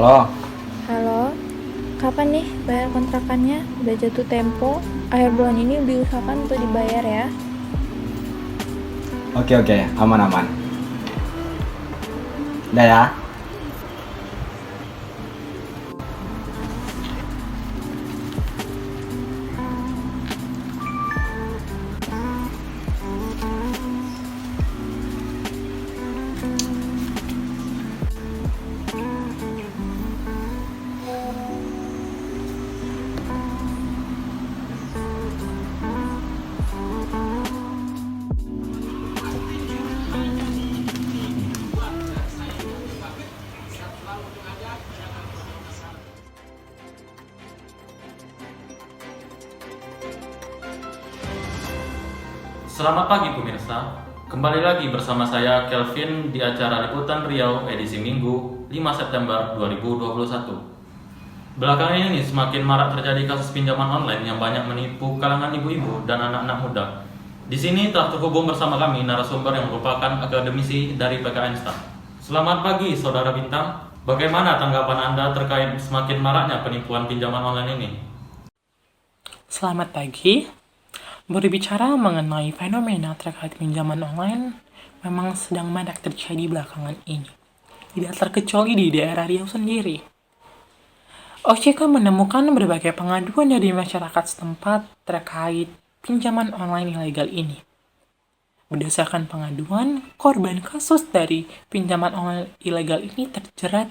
Halo, Halo, kapan nih bayar kontrakannya? Udah jatuh tempo, akhir bulan ini diusahakan untuk dibayar ya. oke, aman. Udah ya. Selamat pagi pemirsa, kembali lagi bersama saya Kelvin di acara Liputan Riau edisi Minggu 5 September 2021. Belakangan ini semakin marak terjadi kasus pinjaman online yang banyak menipu kalangan ibu-ibu dan anak-anak muda. Di sini telah terhubung bersama kami narasumber yang merupakan akademisi dari PKN STAN. Selamat pagi Saudara Bintang, bagaimana tanggapan Anda terkait semakin maraknya penipuan pinjaman online ini? Selamat pagi. Berbicara mengenai fenomena terkait pinjaman online, memang sedang marak terjadi belakangan ini. Tidak terkecuali di daerah Riau sendiri. OJK menemukan berbagai pengaduan dari masyarakat setempat terkait pinjaman online ilegal ini. Berdasarkan pengaduan, korban kasus dari pinjaman online ilegal ini terjerat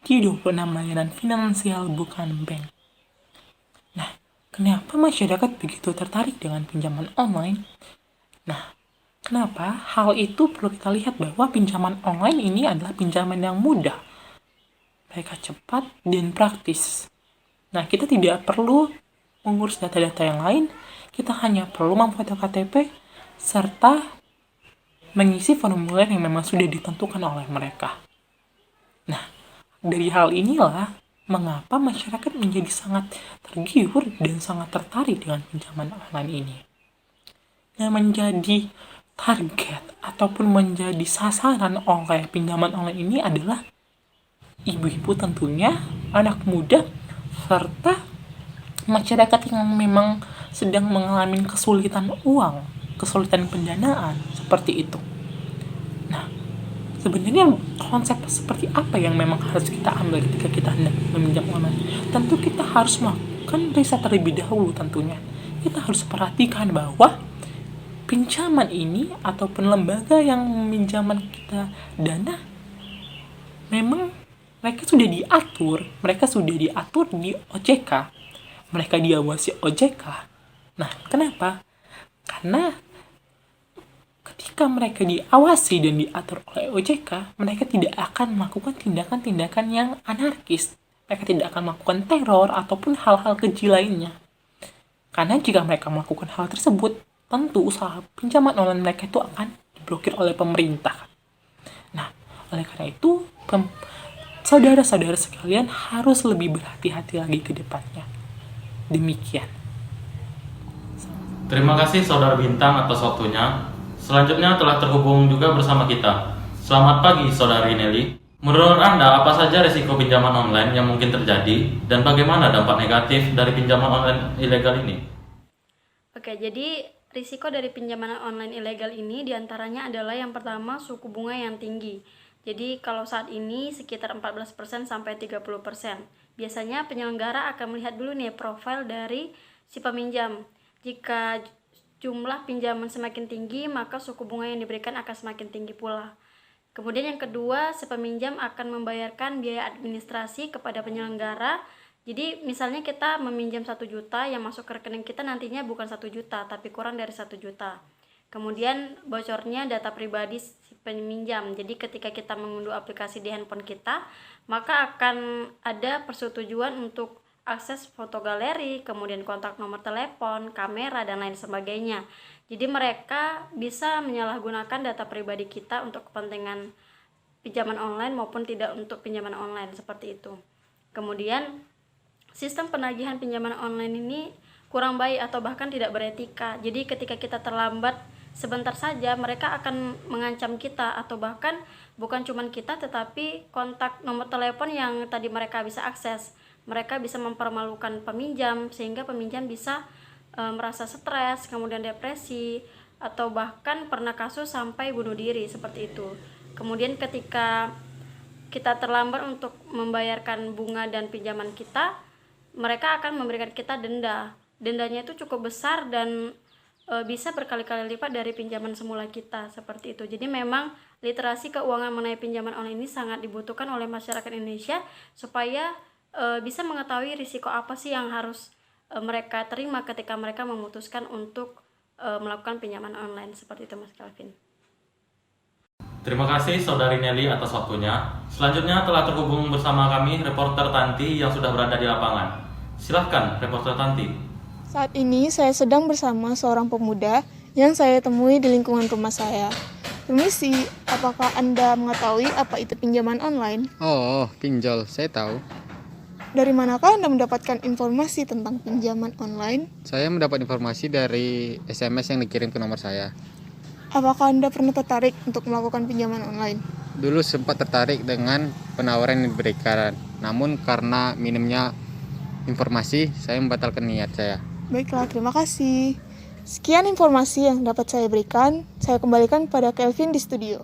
di 26 layanan finansial bukan bank. Nah, kenapa masyarakat begitu tertarik dengan pinjaman online? Nah, kenapa hal itu perlu kita lihat bahwa pinjaman online ini adalah pinjaman yang mudah, mereka cepat dan praktis. Nah, kita tidak perlu mengurus data-data yang lain, kita hanya perlu memfoto KTP serta mengisi formulir yang memang sudah ditentukan oleh mereka. Nah, dari hal inilah mengapa masyarakat menjadi sangat tergiur dan sangat tertarik dengan pinjaman online ini. Yang menjadi target ataupun menjadi sasaran oleh pinjaman online ini adalah ibu-ibu tentunya, anak muda, serta masyarakat yang memang sedang mengalami kesulitan uang, kesulitan pendanaan, seperti itu. Nah, sebenarnya konsep seperti apa yang memang harus kita ambil ketika kita hendak meminjam online? Tentu kita harus melakukan riset terlebih dahulu tentunya. Kita harus perhatikan bahwa pinjaman ini ataupun lembaga yang meminjamkan kita dana memang mereka sudah diatur di OJK. Mereka diawasi OJK. Nah, kenapa? Karena ketika mereka diawasi dan diatur oleh OJK, mereka tidak akan melakukan tindakan-tindakan yang anarkis. Mereka tidak akan melakukan teror ataupun hal-hal keji lainnya. Karena jika mereka melakukan hal tersebut, tentu usaha pinjaman online mereka itu akan diblokir oleh pemerintah. Nah, oleh karena itu, saudara-saudara sekalian harus lebih berhati-hati lagi ke depannya. Demikian. Terima kasih Saudara Bintang atas waktunya. Selanjutnya telah terhubung juga bersama kita. Selamat pagi Saudari Nelly. Menurut Anda, apa saja risiko pinjaman online yang mungkin terjadi dan bagaimana dampak negatif dari pinjaman online ilegal ini? Oke, jadi risiko dari pinjaman online ilegal ini diantaranya adalah yang pertama suku bunga yang tinggi. Jadi kalau saat ini sekitar 14% sampai 30%. Biasanya penyelenggara akan melihat dulu nih profil dari si peminjam. Jika jumlah pinjaman semakin tinggi, maka suku bunga yang diberikan akan semakin tinggi pula. Kemudian yang kedua, si peminjam akan membayarkan biaya administrasi kepada penyelenggara. Jadi misalnya kita meminjam 1 juta, yang masuk ke rekening kita nantinya bukan 1 juta, tapi kurang dari 1 juta. Kemudian bocornya data pribadi si peminjam. Jadi ketika kita mengunduh aplikasi di handphone kita, maka akan ada persetujuan untuk akses foto galeri, kemudian kontak nomor telepon, kamera, dan lain sebagainya. Jadi mereka bisa menyalahgunakan data pribadi kita untuk kepentingan pinjaman online maupun tidak untuk pinjaman online, seperti itu. Kemudian sistem penagihan pinjaman online ini kurang baik atau bahkan tidak beretika. Jadi ketika kita terlambat sebentar saja mereka akan mengancam kita, atau bahkan bukan cuma kita tetapi kontak nomor telepon yang tadi mereka bisa akses. Mereka bisa mempermalukan peminjam sehingga peminjam bisa merasa stres, kemudian depresi, atau bahkan pernah kasus sampai bunuh diri seperti itu. Kemudian ketika kita terlambat untuk membayarkan bunga dan pinjaman kita, mereka akan memberikan kita denda. Dendanya itu cukup besar dan bisa berkali-kali lipat dari pinjaman semula kita, seperti itu. Jadi memang literasi keuangan mengenai pinjaman online ini sangat dibutuhkan oleh masyarakat Indonesia supaya bisa mengetahui risiko apa sih yang harus mereka terima ketika mereka memutuskan untuk melakukan pinjaman online, seperti itu Mas Kelvin. Terima kasih Saudari Nelly atas waktunya. Selanjutnya telah terhubung bersama kami reporter Tanti yang sudah berada di lapangan. Silahkan reporter Tanti. Saat ini saya sedang bersama seorang pemuda yang saya temui di lingkungan rumah saya. Permisi, apakah Anda mengetahui apa itu pinjaman online? Oh, pinjol, saya tahu. Dari manakah Anda mendapatkan informasi tentang pinjaman online? Saya mendapat informasi dari SMS yang dikirim ke nomor saya. Apakah Anda pernah tertarik untuk melakukan pinjaman online? Dulu sempat tertarik dengan penawaran yang diberikan, namun karena minimnya informasi, saya membatalkan niat saya. Baiklah, terima kasih. Sekian informasi yang dapat saya berikan. Saya kembalikan kepada Kelvin di studio.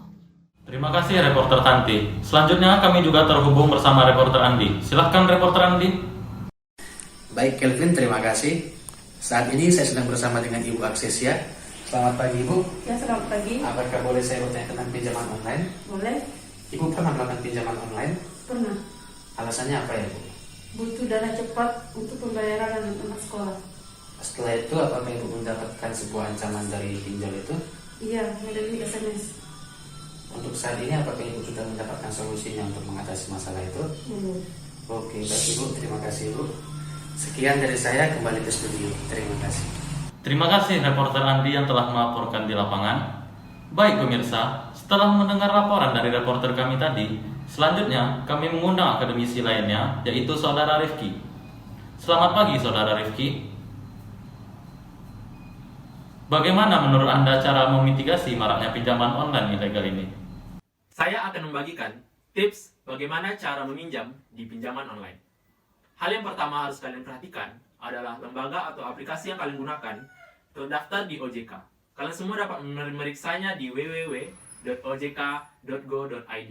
Terima kasih reporter Tanti. Selanjutnya kami juga terhubung bersama reporter Andi. Silahkan reporter Andi. Baik Kelvin, terima kasih. Saat ini saya sedang bersama dengan Ibu Aksesia. Selamat pagi Ibu. Ya, selamat pagi. Apakah boleh saya bertanya tentang pinjaman online? Boleh? Ibu pernah melakukan pinjaman online? Pernah. Alasannya apa ya Bu? Butuh dana cepat untuk pembayaran anak sekolah. Setelah itu apakah Ibu mendapatkan sebuah ancaman dari pinjol itu? Iya, melalui SMS. Untuk saat ini apakah Ibu sudah mendapatkan solusinya untuk mengatasi masalah itu? Belum. Oke, baik Ibu, terima kasih Ibu. Sekian dari saya, kembali ke studio. Terima kasih. Terima kasih reporter Andi yang telah melaporkan di lapangan. Baik pemirsa, setelah mendengar laporan dari reporter kami tadi, selanjutnya kami mengundang akademisi lainnya, yaitu Saudara Rifki. Selamat pagi Saudara Rifki. Bagaimana menurut Anda cara memitigasi maraknya pinjaman online ilegal ini? Saya akan membagikan tips bagaimana cara meminjam di pinjaman online. Hal yang pertama harus kalian perhatikan adalah lembaga atau aplikasi yang kalian gunakan terdaftar di OJK. Kalian semua dapat memeriksanya di www.ojk.go.id.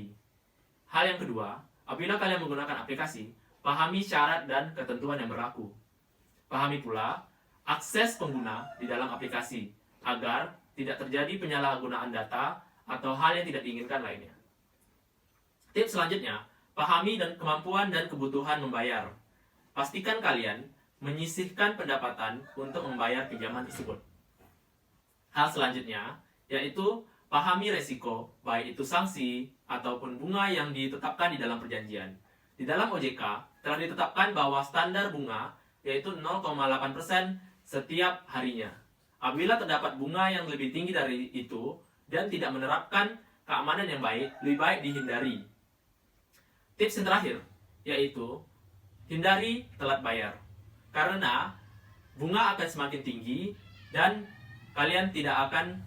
Hal yang kedua, apabila kalian menggunakan aplikasi, pahami syarat dan ketentuan yang berlaku. Pahami pula akses pengguna di dalam aplikasi agar tidak terjadi penyalahgunaan data atau hal yang tidak diinginkan lainnya. Tips selanjutnya, pahami dan kemampuan dan kebutuhan membayar. Pastikan kalian menyisihkan pendapatan untuk membayar pinjaman tersebut. Hal selanjutnya yaitu pahami resiko, baik itu sanksi ataupun bunga yang ditetapkan di dalam perjanjian. Di dalam OJK telah ditetapkan bahwa standar bunga yaitu 0,8% setiap harinya. Apabila terdapat bunga yang lebih tinggi dari itu dan tidak menerapkan keamanan yang baik, lebih baik dihindari. Tips yang terakhir yaitu hindari telat bayar. Karena bunga akan semakin tinggi dan kalian tidak akan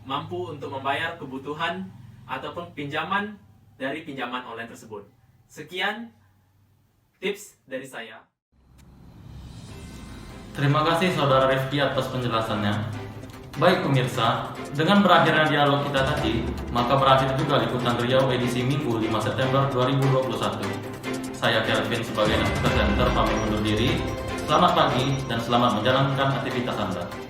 mampu untuk membayar kebutuhan ataupun pinjaman dari pinjaman online tersebut. Sekian tips dari saya. Terima kasih Saudara Rifki atas penjelasannya. Baik pemirsa, dengan berakhirnya dialog kita tadi, maka berakhir juga Liputan Riau edisi Minggu 5 September 2021. Saya Kelvin sebagai presenter pamit undur diri. Selamat pagi dan selamat menjalankan aktivitas Anda.